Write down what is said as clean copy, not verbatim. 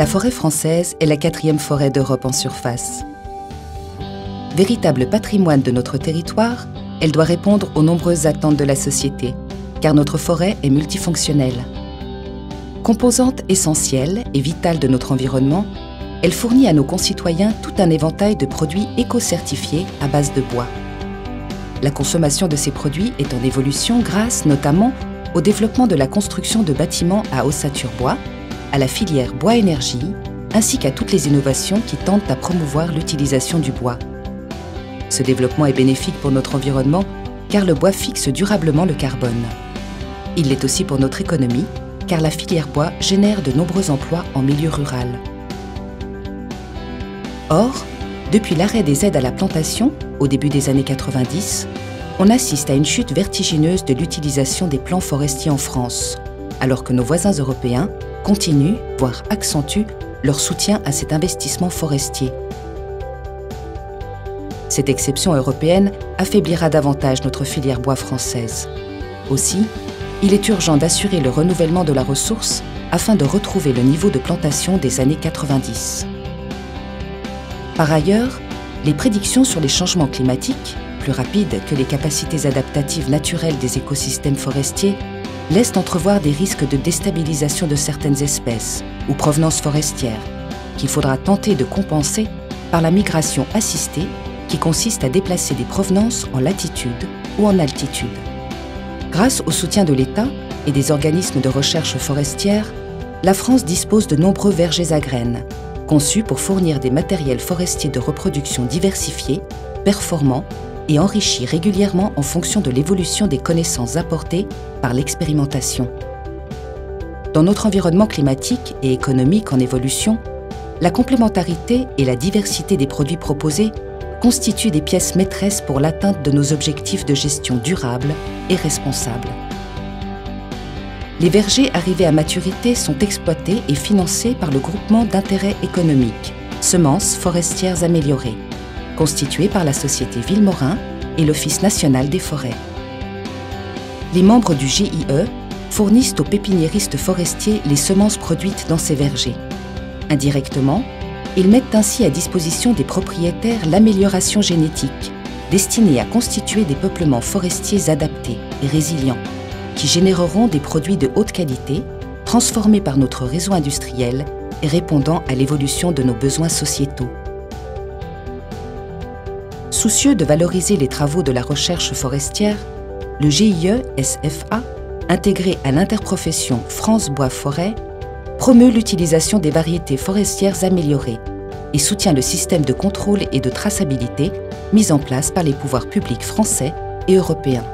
La forêt française est la 4e forêt d'Europe en surface. Véritable patrimoine de notre territoire, elle doit répondre aux nombreuses attentes de la société, car notre forêt est multifonctionnelle. Composante essentielle et vitale de notre environnement, elle fournit à nos concitoyens tout un éventail de produits éco-certifiés à base de bois. La consommation de ces produits est en évolution grâce notamment au développement de la construction de bâtiments à ossature bois, à la filière bois-énergie, ainsi qu'à toutes les innovations qui tentent à promouvoir l'utilisation du bois. Ce développement est bénéfique pour notre environnement car le bois fixe durablement le carbone. Il l'est aussi pour notre économie car la filière bois génère de nombreux emplois en milieu rural. Or, depuis l'arrêt des aides à la plantation, au début des années 90, on assiste à une chute vertigineuse de l'utilisation des plants forestiers en France, alors que nos voisins européens continuent, voire accentuent, leur soutien à cet investissement forestier. Cette exception européenne affaiblira davantage notre filière bois française. Aussi, il est urgent d'assurer le renouvellement de la ressource afin de retrouver le niveau de plantation des années 90. Par ailleurs, les prédictions sur les changements climatiques, plus rapides que les capacités adaptatives naturelles des écosystèmes forestiers, laissent entrevoir des risques de déstabilisation de certaines espèces ou provenances forestières qu'il faudra tenter de compenser par la migration assistée qui consiste à déplacer des provenances en latitude ou en altitude. Grâce au soutien de l'État et des organismes de recherche forestière, la France dispose de nombreux vergers à graines, conçus pour fournir des matériels forestiers de reproduction diversifiés, performants et enrichis régulièrement en fonction de l'évolution des connaissances apportées par l'expérimentation. Dans notre environnement climatique et économique en évolution, la complémentarité et la diversité des produits proposés constituent des pièces maîtresses pour l'atteinte de nos objectifs de gestion durable et responsable. Les vergers arrivés à maturité sont exploités et financés par le groupement d'intérêt économique Semences forestières améliorées, constitué par la société Villemorin et l'Office national des forêts. Les membres du GIE fournissent aux pépiniéristes forestiers les semences produites dans ces vergers. Indirectement, ils mettent ainsi à disposition des propriétaires l'amélioration génétique, destinée à constituer des peuplements forestiers adaptés et résilients, qui généreront des produits de haute qualité, transformés par notre réseau industriel et répondant à l'évolution de nos besoins sociétaux. Soucieux de valoriser les travaux de la recherche forestière, le GIE SFA, intégré à l'interprofession France Bois Forêt, promeut l'utilisation des variétés forestières améliorées et soutient le système de contrôle et de traçabilité mis en place par les pouvoirs publics français et européens.